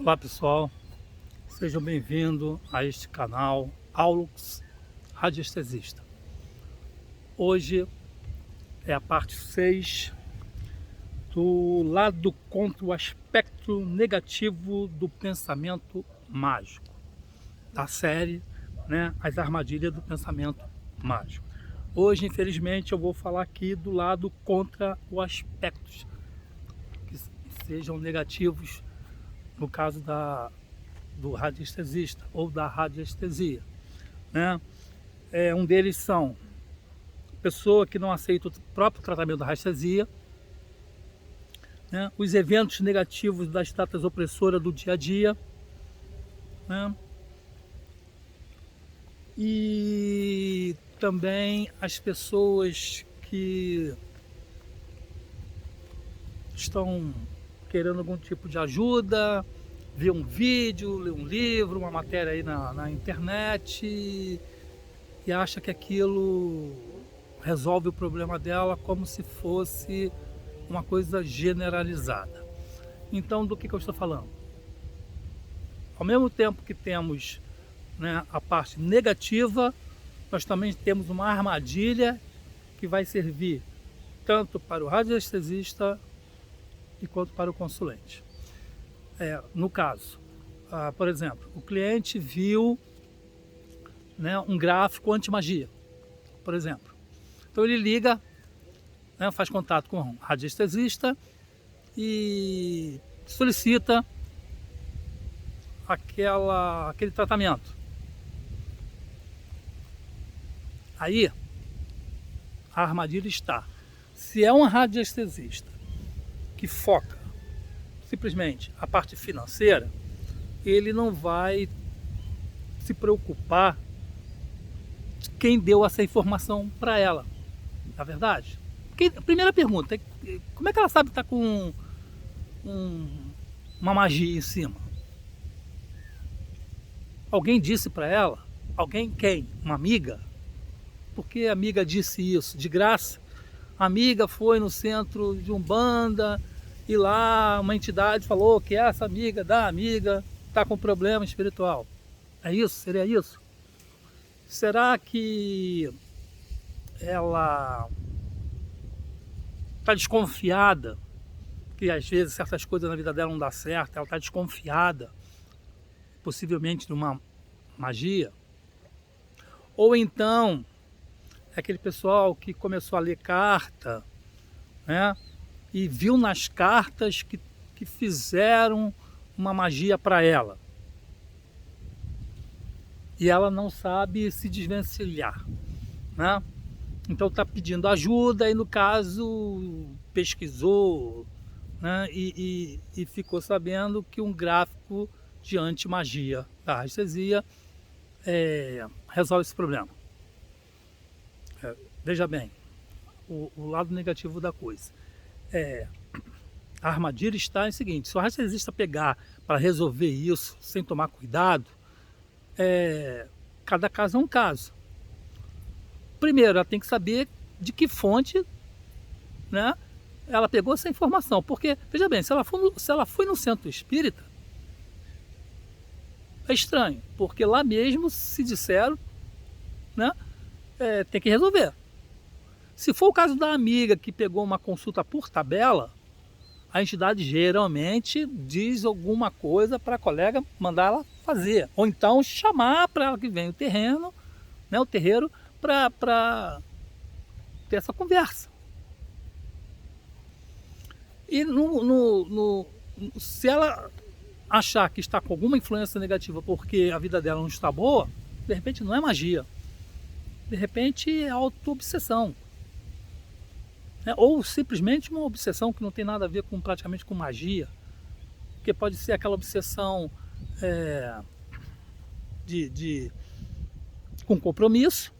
Olá pessoal, sejam bem-vindos a este canal Aulux Radiestesista. Hoje é a parte 6 do lado contra o aspecto negativo do pensamento mágico, da série, As Armadilhas do Pensamento Mágico. Hoje, infelizmente, eu vou falar aqui do lado contra os aspectos que sejam negativos, no caso do radiestesista ou da radiestesia, um deles são pessoa que não aceita o próprio tratamento da radiestesia, os eventos negativos das datas opressoras do dia a dia, e também as pessoas que estão querendo algum tipo de ajuda, ver um vídeo, ler um livro, uma matéria aí na internet e acha que aquilo resolve o problema dela como se fosse uma coisa generalizada. Então, do que eu estou falando? Ao mesmo tempo que temos a parte negativa, nós também temos uma armadilha que vai servir tanto para o radiestesista quanto para o consulente. No caso, por exemplo, o cliente viu um gráfico anti-magia, por exemplo. Então ele liga, faz contato com o radiestesista e solicita aquele tratamento. Aí a armadilha está. Se é um radiestesista que foca simplesmente a parte financeira, ele não vai se preocupar de quem deu essa informação para ela, na verdade. Porque a primeira pergunta é: como é que ela sabe que está com uma magia em cima? Alguém disse para ela? Alguém quem? Uma amiga? Porque a amiga disse isso de graça? A amiga foi no centro de Umbanda e lá uma entidade falou que essa amiga da amiga está com problema espiritual. É isso? Seria isso? Será que ela está desconfiada, que às vezes certas coisas na vida dela não dá certo, ela está desconfiada, possivelmente de uma magia? Ou então é aquele pessoal que começou a ler carta, e viu nas cartas que fizeram uma magia para ela. E ela não sabe se desvencilhar, Então está pedindo ajuda e, no caso, pesquisou, e ficou sabendo que um gráfico de anti-magia da radiestesia resolve esse problema. Veja bem, o lado negativo da coisa. A armadilha está em seguinte: se o radiestesista pegar para resolver isso sem tomar cuidado, cada caso é um caso. Primeiro, ela tem que saber de que fonte ela pegou essa informação. Porque, veja bem, se ela foi no centro espírita, é estranho, porque lá mesmo se disseram, tem que resolver. Se for o caso da amiga que pegou uma consulta por tabela, a entidade geralmente diz alguma coisa para a colega mandar ela fazer. Ou então chamar para ela que vem o terreiro, para ter essa conversa. E se ela achar que está com alguma influência negativa porque a vida dela não está boa, de repente não é magia. De repente é auto-obsessão. Ou simplesmente uma obsessão que não tem nada a ver praticamente com magia. Porque pode ser aquela obsessão com compromisso,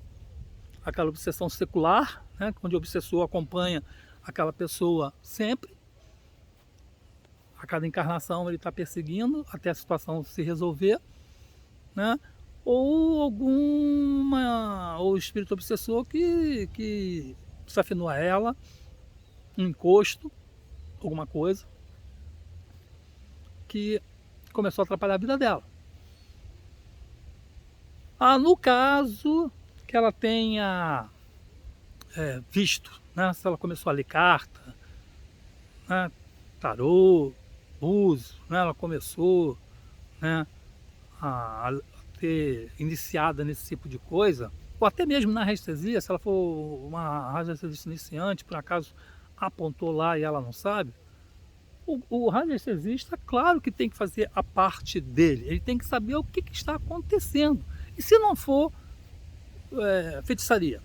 aquela obsessão secular, onde o obsessor acompanha aquela pessoa sempre. A cada encarnação ele está perseguindo até a situação se resolver, ou ou espírito obsessor que desafinou a ela, um encosto, alguma coisa, que começou a atrapalhar a vida dela. No caso que ela tenha visto, né, se ela começou a ler carta, né, tarô, búzio, né, ela começou, né, a ter iniciada nesse tipo de coisa, ou até mesmo na radiestesia, se ela for uma radiestesista iniciante, por acaso apontou lá e ela não sabe, o radiestesista, claro que tem que fazer a parte dele, ele tem que saber o que está acontecendo. E se não for feitiçaria,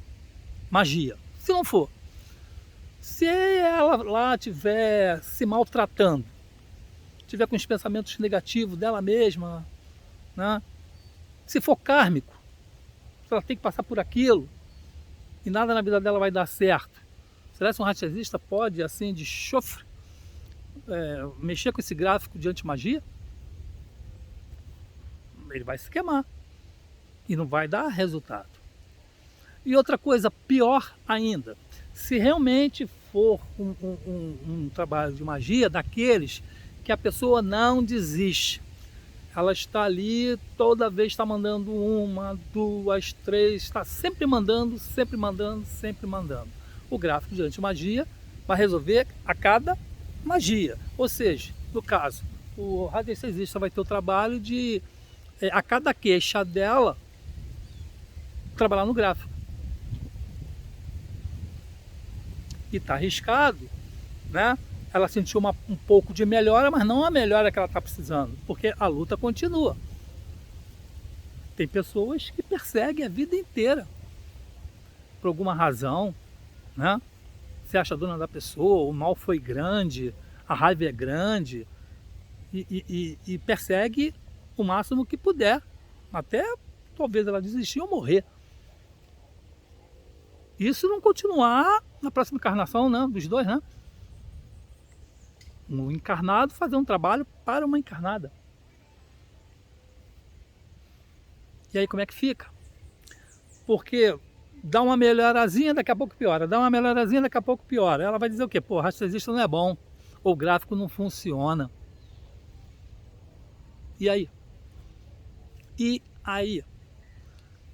magia, se não for, se ela lá estiver se maltratando, tiver com os pensamentos negativos dela mesma, né? Se for kármico, se ela tem que passar por aquilo e nada na vida dela vai dar certo, será que um radiestesista pode, assim, de chofre, mexer com esse gráfico de antimagia? Ele vai se queimar e não vai dar resultado. E outra coisa pior ainda, se realmente for um trabalho de magia daqueles que a pessoa não desiste, ela está ali, toda vez está mandando 1, 2, 3, está sempre mandando, sempre mandando, sempre mandando. O gráfico de antimagia vai resolver a cada magia. Ou seja, no caso, o radiestesista vai ter o trabalho de, a cada queixa dela, trabalhar no gráfico. E está arriscado, né? Ela sentiu um pouco de melhora, mas não a melhora que ela está precisando, porque a luta continua. Tem pessoas que perseguem a vida inteira, por alguma razão, né? Você acha dona da pessoa, o mal foi grande, a raiva é grande, e persegue o máximo que puder, até talvez ela desistir ou morrer. Isso não continuar na próxima encarnação, né, dos dois, né? Um encarnado fazer um trabalho para uma encarnada. E aí como é que fica? Porque dá uma melhorazinha, daqui a pouco piora. Dá uma melhorazinha, daqui a pouco piora. Ela vai dizer o quê? Pô, o radiestesista não é bom. Ou o gráfico não funciona. E aí? E aí?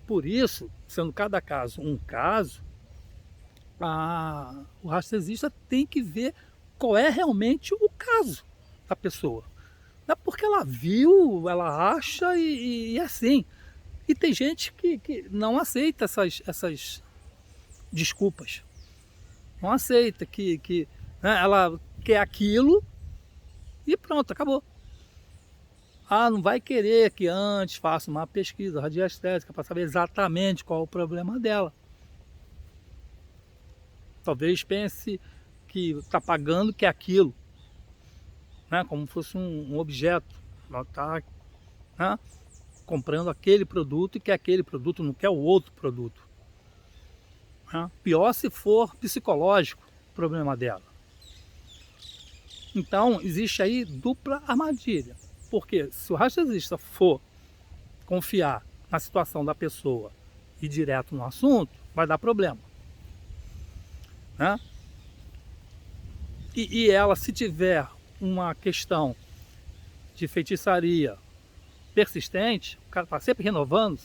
Por isso, sendo cada caso um caso, o radiestesista tem que ver qual é realmente o caso da pessoa. Não é porque ela viu, ela acha e assim. E tem gente que não aceita essas desculpas. Não aceita né, ela quer aquilo e pronto, acabou. Não vai querer que antes faça uma pesquisa radiestésica para saber exatamente qual é o problema dela. Talvez pense que está pagando que é aquilo, né? Como fosse um objeto. Ela está, né, comprando aquele produto e quer aquele produto, não quer o outro produto. Né? Pior se for psicológico o problema dela. Então existe aí dupla armadilha. Porque se o radiestesista for confiar na situação da pessoa e ir direto no assunto, vai dar problema. Né? E ela, se tiver uma questão de feitiçaria persistente, o cara está sempre renovando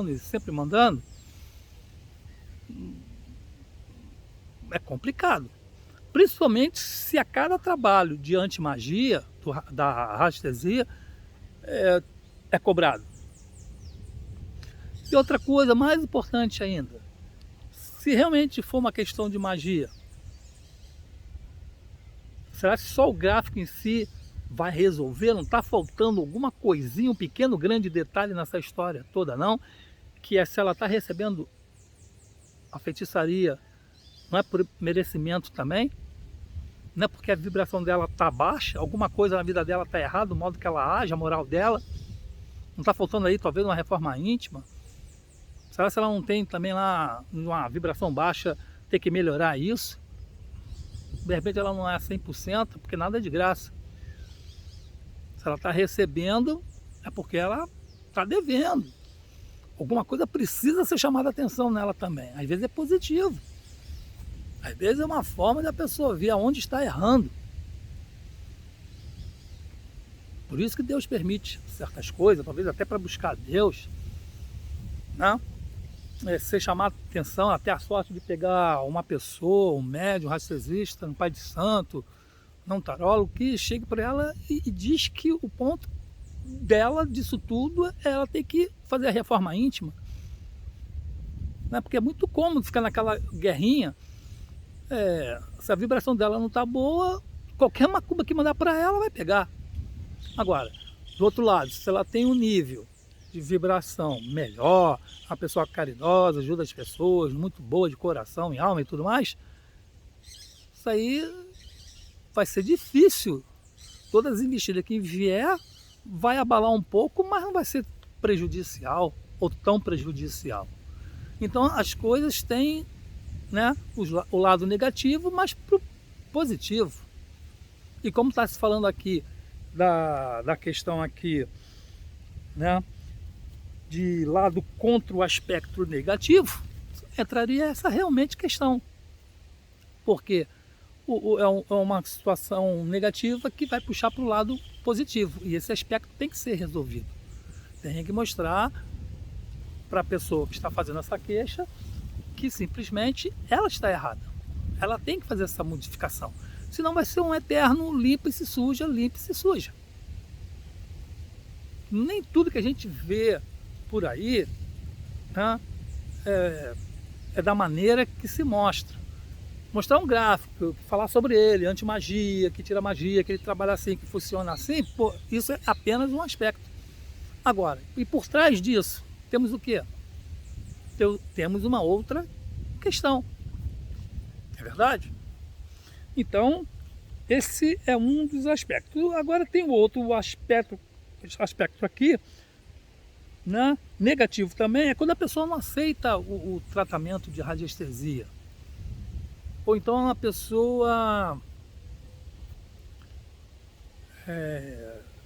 e sempre mandando, é complicado. Principalmente se a cada trabalho de antimagia, da radiestesia, é cobrado. E outra coisa mais importante ainda, se realmente for uma questão de magia, será que só o gráfico em si vai resolver? Não está faltando alguma coisinha, um pequeno, grande detalhe nessa história toda, não? Que é se ela está recebendo a feitiçaria, não é por merecimento também? Não é porque a vibração dela está baixa, alguma coisa na vida dela está errada, o modo que ela age, a moral dela? Não está faltando aí talvez uma reforma íntima? Será que ela não tem também lá uma vibração baixa, ter que melhorar isso? De repente ela não é 100%, porque nada é de graça. Se ela está recebendo, é porque ela está devendo. Alguma coisa precisa ser chamada a atenção nela também. Às vezes é positivo. Às vezes é uma forma da pessoa ver aonde está errando. Por isso que Deus permite certas coisas, talvez até para buscar Deus, né? Você chamar a atenção, até a sorte de pegar uma pessoa, um médium, um radiestesista, um pai de santo, não tarólogo, que chegue para ela e diz que o ponto dela, disso tudo, é ela ter que fazer a reforma íntima, né? Porque é muito cômodo ficar naquela guerrinha. Se a vibração dela não está boa, qualquer macumba que mandar para ela vai pegar. Agora, do outro lado, se ela tem um nível de vibração melhor, uma pessoa caridosa, ajuda as pessoas, muito boa de coração e alma e tudo mais, isso aí vai ser difícil. Todas as investidas que vier vai abalar um pouco, mas não vai ser prejudicial ou tão prejudicial. Então as coisas têm, né, o lado negativo, mas pro positivo. E como está se falando aqui da questão aqui, né, de lado contra o aspecto negativo, entraria essa realmente questão. Porque é uma situação negativa que vai puxar para o lado positivo. E esse aspecto tem que ser resolvido. Tem que mostrar para a pessoa que está fazendo essa queixa que simplesmente ela está errada. Ela tem que fazer essa modificação. Senão vai ser um eterno limpa e se suja, limpa e se suja. Nem tudo que a gente vê por aí, né, é da maneira que se mostra. Mostrar um gráfico, falar sobre ele, anti-magia, que tira magia, que ele trabalha assim, que funciona assim, pô, isso é apenas um aspecto. Agora, e por trás disso, temos o quê? Temos uma outra questão. É verdade? Então, esse é um dos aspectos. Agora tem o outro aspecto aqui, né, negativo também, é quando a pessoa não aceita o tratamento de radiestesia. Ou então a pessoa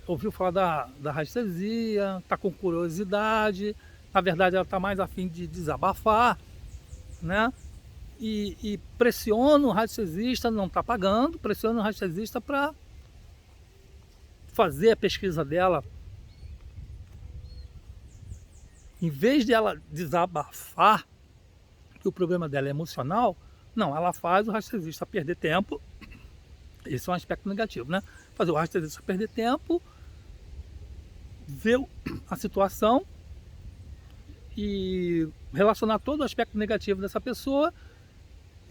ouviu falar da radiestesia, está com curiosidade, na verdade ela está mais a fim de desabafar, né? E pressiona o radiestesista, não está pagando, pressiona o radiestesista para fazer a pesquisa dela. Em vez de ela desabafar que o problema dela é emocional, não, ela faz o radiestesista perder tempo. Esse é um aspecto negativo, né? Fazer o radiestesista perder tempo, ver a situação e relacionar todo o aspecto negativo dessa pessoa.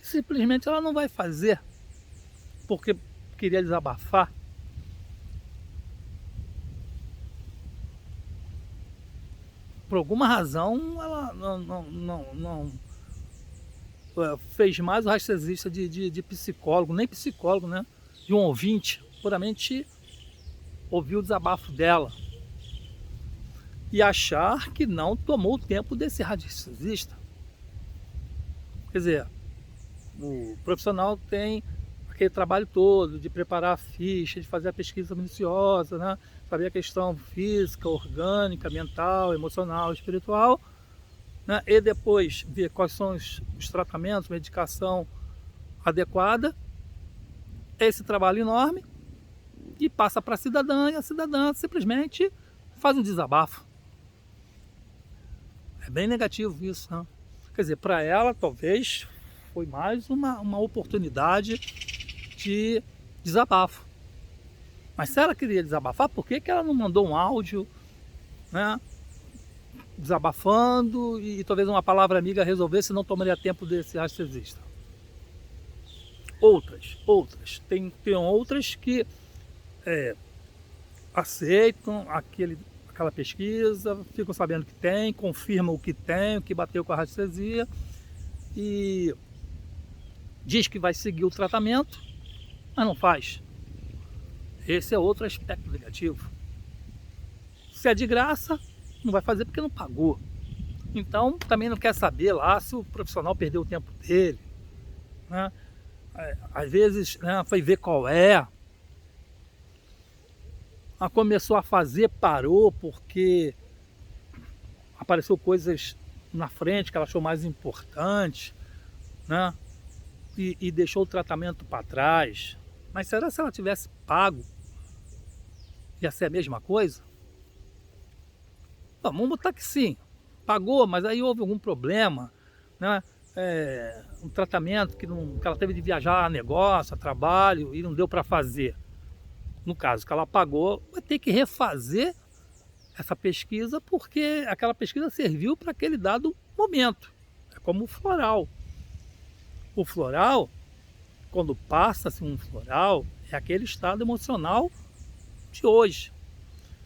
Simplesmente ela não vai fazer porque queria desabafar. Por alguma razão ela não fez mais o radiestesista de psicólogo, nem psicólogo, né? De um ouvinte, puramente ouvir o desabafo dela e achar que não tomou o tempo desse radiestesista. Quer dizer, o profissional tem aquele trabalho todo de preparar a ficha, de fazer a pesquisa minuciosa, né? Saber a questão física, orgânica, mental, emocional, espiritual, né? E depois ver quais são os tratamentos, medicação adequada. Esse trabalho enorme e passa para a cidadã, e a cidadã simplesmente faz um desabafo. É bem negativo isso, né? Quer dizer, para ela talvez foi mais uma oportunidade de desabafo. Mas se ela queria desabafar, por que ela não mandou um áudio, né, desabafando e talvez uma palavra amiga resolvesse, não tomaria tempo desse radiestesista? Outras. Tem outras que aceitam aquela pesquisa, ficam sabendo que tem, confirmam o que bateu com a radiestesia e diz que vai seguir o tratamento, mas não faz. Esse é outro aspecto negativo. Se é de graça, não vai fazer porque não pagou. Então também não quer saber lá se o profissional perdeu o tempo dele, né? Às vezes, né, foi ver qual é. Começou a fazer, parou porque apareceu coisas na frente que ela achou mais importante, né? E deixou o tratamento para trás. Mas será se ela tivesse pago ia ser a mesma coisa? Vamos botar que sim, pagou, mas aí houve algum problema, né? Um tratamento que ela teve de viajar a negócio, a trabalho e não deu para fazer. No caso que ela pagou, vai ter que refazer essa pesquisa porque aquela pesquisa serviu para aquele dado momento. É como o floral. O floral, quando passa-se um floral, é aquele estado emocional de hoje.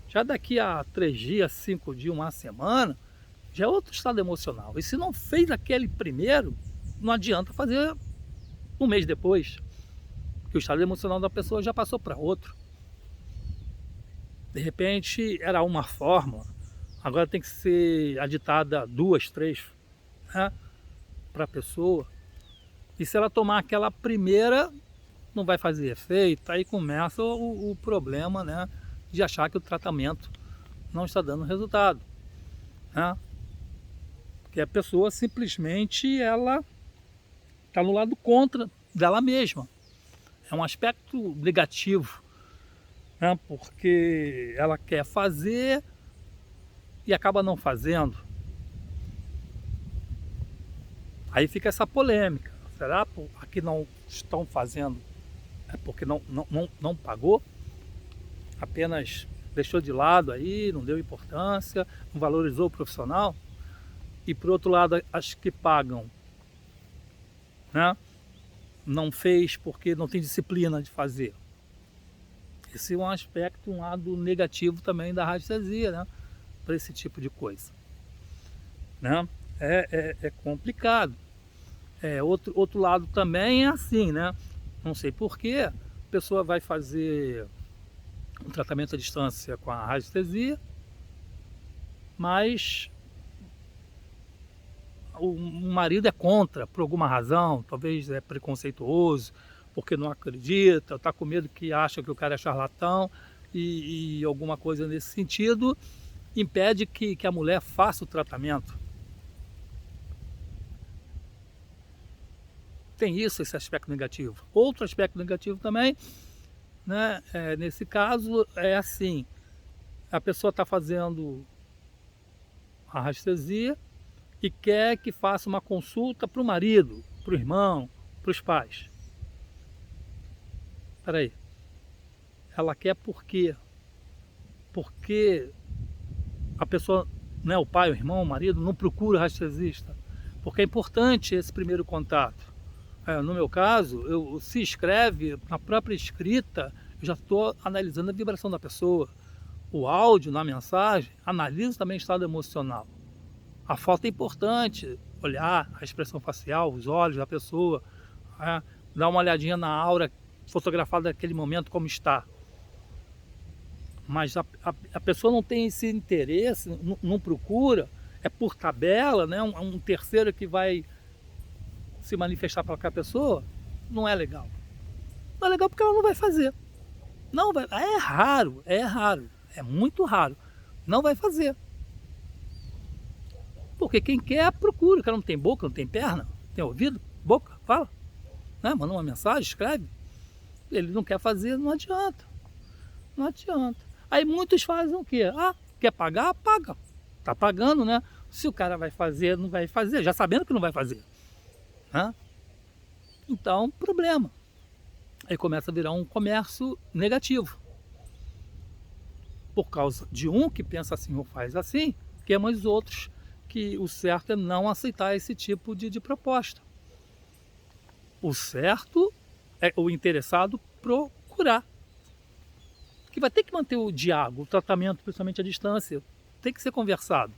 Já daqui a 3 dias, 5 dias, uma semana, já é outro estado emocional. E se não fez aquele primeiro, não adianta fazer um mês depois, porque o estado emocional da pessoa já passou para outro. De repente era uma fórmula, agora tem que ser aditada 2, 3, né, para a pessoa. E se ela tomar aquela primeira, não vai fazer efeito, aí começa o problema, né, de achar que o tratamento não está dando resultado, né? Porque a pessoa simplesmente ela está no lado contra dela mesma. É um aspecto negativo, né? Porque ela quer fazer e acaba não fazendo. Aí fica essa polêmica. Será que não estão fazendo é porque não pagou? Apenas deixou de lado aí, não deu importância, não valorizou o profissional? E por outro lado, as que pagam, né, não fez porque não tem disciplina de fazer. Esse é um aspecto, um lado negativo também da radiestesia, né, para esse tipo de coisa, né? É complicado. Outro lado também é assim, né? Não sei porquê, a pessoa vai fazer um tratamento à distância com a radiestesia, mas o marido é contra por alguma razão, talvez é preconceituoso, porque não acredita, está com medo que acha que o cara é charlatão e alguma coisa nesse sentido impede que a mulher faça o tratamento. Tem isso, esse aspecto negativo. Outro aspecto negativo também, né, nesse caso, é assim, a pessoa está fazendo a radiestesia e quer que faça uma consulta para o marido, para o irmão, para os pais. Espera aí, ela quer por quê? Porque a pessoa, né, o pai, o irmão, o marido, não procura radiestesista, porque é importante esse primeiro contato. No meu caso, se escreve, na própria escrita, eu já estou analisando a vibração da pessoa. O áudio na mensagem, analiso também o estado emocional. A foto é importante, olhar a expressão facial, os olhos da pessoa, dar uma olhadinha na aura fotografada naquele momento como está. Mas a pessoa não tem esse interesse, não procura, é por tabela, né? Um terceiro que vai se manifestar para aquela pessoa, não é legal. Não é legal porque ela não vai fazer. Não vai, é raro, é muito raro. Não vai fazer. Porque quem quer, procura. O cara não tem boca, não tem perna, tem ouvido, boca, fala. Né? Manda uma mensagem, escreve. Ele não quer fazer, não adianta. Não adianta. Aí muitos fazem o quê? Quer pagar? Paga. Tá pagando, né? Se o cara vai fazer, não vai fazer, já sabendo que não vai fazer. Então, problema. Aí começa a virar um comércio negativo. Por causa de um que pensa assim ou faz assim, temos outros que o certo é não aceitar esse tipo de proposta. O certo é o interessado procurar. Que vai ter que manter o diálogo, o tratamento, principalmente à distância, tem que ser conversado,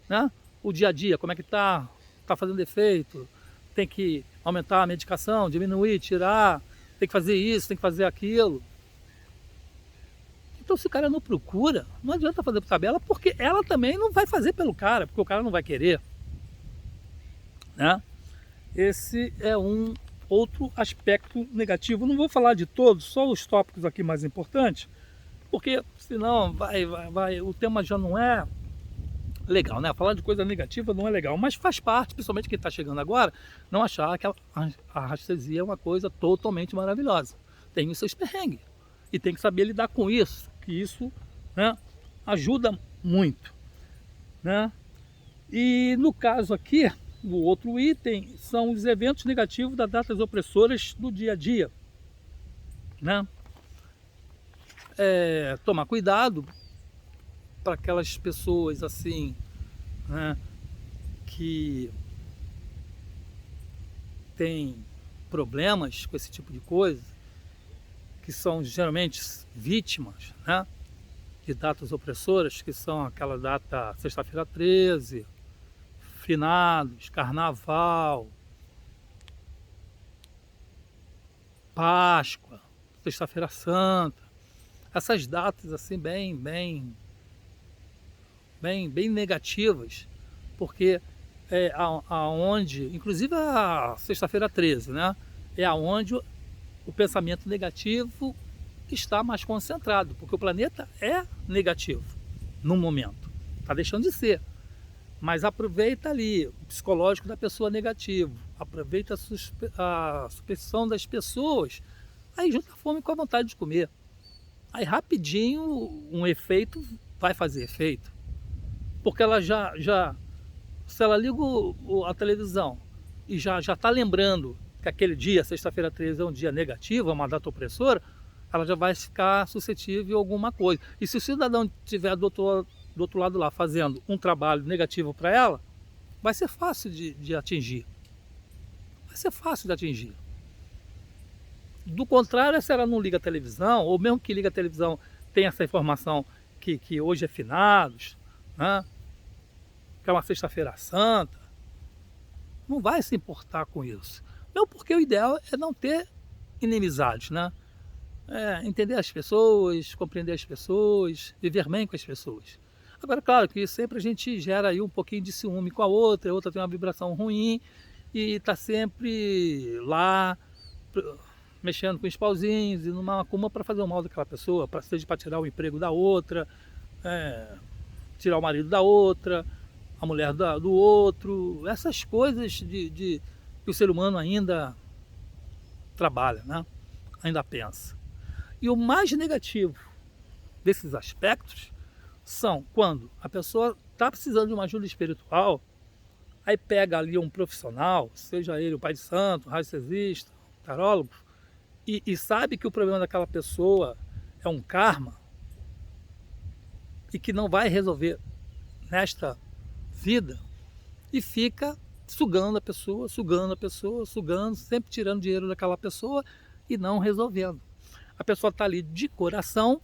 né? O dia a dia, como é que está fazendo efeito, tem que aumentar a medicação, diminuir, tirar, tem que fazer isso, tem que fazer aquilo. Então se o cara não procura, não adianta fazer por tabela, porque ela também não vai fazer pelo cara, porque o cara não vai querer, né? Esse é um outro aspecto negativo. Não vou falar de todos, só os tópicos aqui mais importantes, porque senão o tema já não é legal, né? Falar de coisa negativa não é legal, mas faz parte, principalmente quem está chegando agora, não achar que a radiestesia é uma coisa totalmente maravilhosa. Tem os seus perrengues e tem que saber lidar com isso, que isso né? Ajuda muito, né? E no caso aqui, o outro item são os eventos negativos das datas opressoras do dia a dia, né? Tomar cuidado para aquelas pessoas assim, né, que têm problemas com esse tipo de coisa, que são geralmente vítimas, né, de datas opressoras, que são aquela data sexta-feira 13, finados, carnaval, Páscoa, sexta-feira santa, essas datas assim bem negativas, porque aonde, inclusive a sexta-feira 13, né, é aonde o pensamento negativo está mais concentrado, porque o planeta é negativo no momento, está deixando de ser. Mas aproveita ali o psicológico da pessoa negativo, aproveita a superstição das pessoas, aí junta a fome com a vontade de comer. Aí rapidinho um efeito vai fazer efeito. Porque ela se ela liga a televisão e já está lembrando que aquele dia, sexta-feira 13, é um dia negativo, é uma data opressora, ela já vai ficar suscetível a alguma coisa. E se o cidadão estiver do outro lado lá fazendo um trabalho negativo para ela, vai ser fácil de atingir. Vai ser fácil de atingir. Do contrário, se ela não liga a televisão, ou mesmo que liga a televisão, tem essa informação que hoje é finados, né, que é uma sexta-feira santa, não vai se importar com isso. Não, porque o ideal é não ter inimizades, né? Entender as pessoas, compreender as pessoas, viver bem com as pessoas. Agora, claro que sempre a gente gera aí um pouquinho de ciúme com a outra tem uma vibração ruim e está sempre lá mexendo com os pauzinhos e numa macumba para fazer o mal daquela pessoa, seja para tirar o emprego da outra, tirar o marido da outra, a mulher do outro, essas coisas que o ser humano ainda trabalha, né? Ainda pensa. E o mais negativo desses aspectos são quando a pessoa está precisando de uma ajuda espiritual, aí pega ali um profissional, seja ele o pai de santo, radiestesista, tarólogo, e sabe que o problema daquela pessoa é um karma e que não vai resolver nesta vida, e fica sugando a pessoa, sugando, sempre tirando dinheiro daquela pessoa e não resolvendo. A pessoa está ali de coração,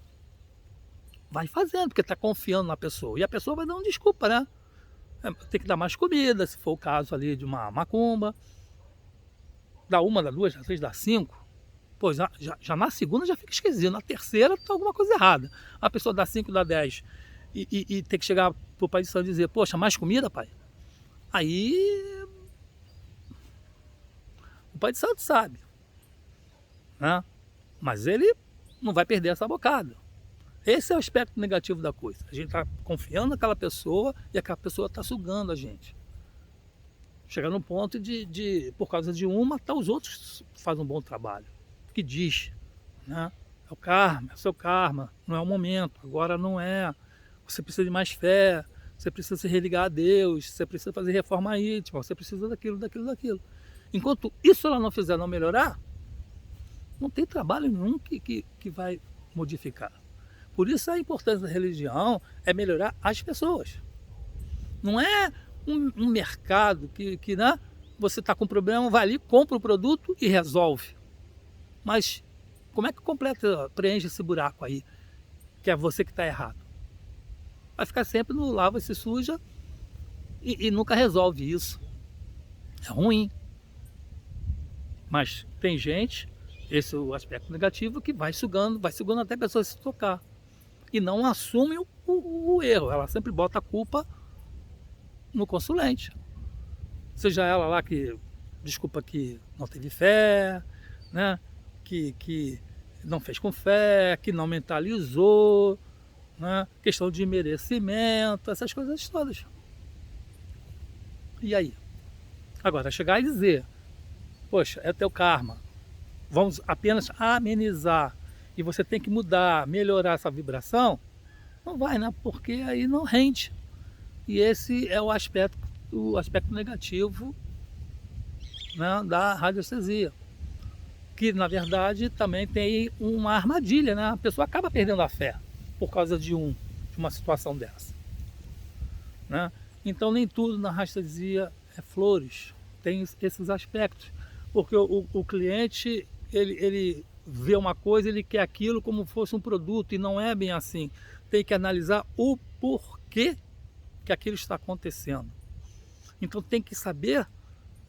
vai fazendo, porque está confiando na pessoa. E a pessoa vai dando desculpa, né? Tem que dar mais comida, se for o caso ali de uma macumba. Dá uma, dá duas, dá três, dá cinco. Pois já na segunda já fica esquisito. Na terceira está alguma coisa errada. A pessoa dá 5, dá 10 e tem que chegar pro pai de santo e dizer, poxa, mais comida, pai? Aí o pai de santo sabe, né? Mas ele não vai perder essa bocada. Esse é o aspecto negativo da coisa. A gente está confiando naquela pessoa e aquela pessoa está sugando a gente. Chega no ponto por causa de uma, matar os outros faz um bom trabalho. Que diz, né? É o karma, é o seu karma, não é o momento, agora não é. Você precisa de mais fé, você precisa se religar a Deus, você precisa fazer reforma íntima, você precisa daquilo. Enquanto isso ela não fizer, não melhorar, não tem trabalho nenhum que vai modificar. Por isso a importância da religião é melhorar as pessoas. Não é um mercado que né, você está com problema, vai ali, compra o produto e resolve. Mas como é que preenche esse buraco aí, que é você que está errado? Vai ficar sempre no lava e se suja e nunca resolve isso. É ruim. Mas tem gente, esse é o aspecto negativo, que vai sugando até a pessoa se tocar. E não assume o erro. Ela sempre bota a culpa no consulente. Seja ela lá que, desculpa, que não teve fé, né? Que não fez com fé, que não mentalizou, né? Questão de merecimento, essas coisas todas. E aí? Agora, chegar e dizer, poxa, é teu karma, vamos apenas amenizar e você tem que mudar, melhorar essa vibração, Não vai, né? Porque aí não rende. E esse é o aspecto negativo, né, da radiestesia. Que na verdade também tem uma armadilha, né? A pessoa acaba perdendo a fé por causa de uma situação dessa, né? Então nem tudo na radiestesia é flores, tem esses aspectos, porque o cliente ele vê uma coisa, ele quer aquilo como fosse um produto e não é bem assim. Tem que analisar o porquê que aquilo está acontecendo. Então tem que saber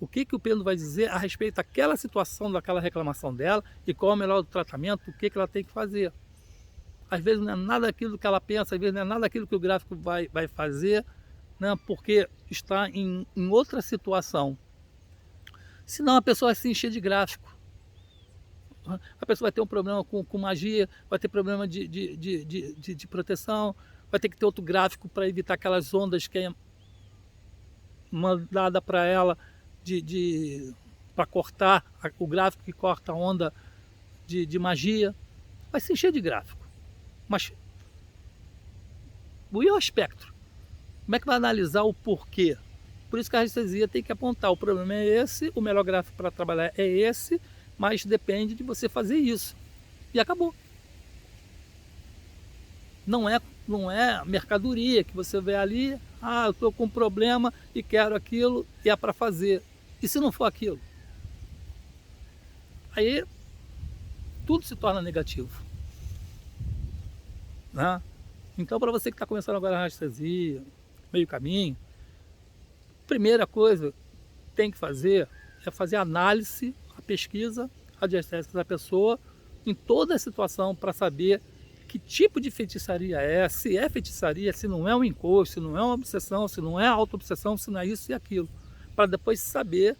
o que o pêndulo vai dizer a respeito daquela situação, daquela reclamação dela e qual é o melhor tratamento, o que ela tem que fazer. Às vezes não é nada aquilo que ela pensa, às vezes não é nada aquilo que o gráfico vai fazer, né, porque está em outra situação. Senão a pessoa vai se encher de gráfico. A pessoa vai ter um problema com magia, vai ter problema de proteção, vai ter que ter outro gráfico para evitar aquelas ondas que é mandada para ela para cortar o gráfico que corta a onda de magia. Vai se encher de gráfico. Mas e o espectro? Como é que vai analisar o porquê? Por isso que a radiestesia tem que apontar, o problema é esse, o melhor gráfico para trabalhar é esse, mas depende de você fazer isso. E acabou. Não é mercadoria que você vê ali, eu estou com um problema e quero aquilo e é para fazer. E se não for aquilo? Aí tudo se torna negativo, né? Então, para você que está começando agora a radiestesia, meio caminho, primeira coisa que tem que fazer é fazer a análise, a pesquisa radiestésica da pessoa em toda a situação para saber que tipo de feitiçaria se é feitiçaria, se não é um encosto, se não é uma obsessão, se não é auto-obsessão, se não é isso e aquilo, para depois saber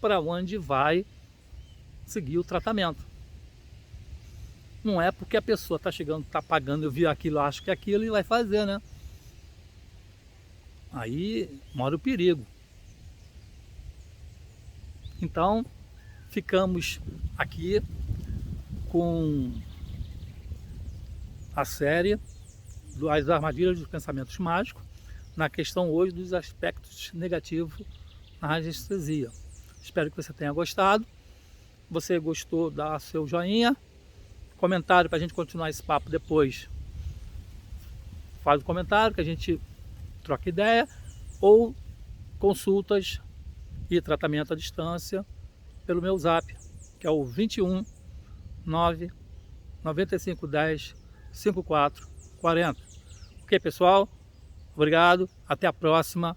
para onde vai seguir o tratamento. Não é porque a pessoa está chegando, está pagando, eu vi aquilo, acho que é aquilo e vai fazer, né? Aí mora o perigo. Então, ficamos aqui com a série das armadilhas dos pensamentos mágicos, na questão hoje dos aspectos negativos na radiestesia. Espero que você tenha gostado. Se você gostou, dá seu joinha, comentário para a gente continuar esse papo depois. Faz o comentário que a gente troca ideia, ou consultas e tratamento à distância pelo meu zap, que é o 21 9 95 10 54 40. Ok, pessoal? Obrigado, até a próxima.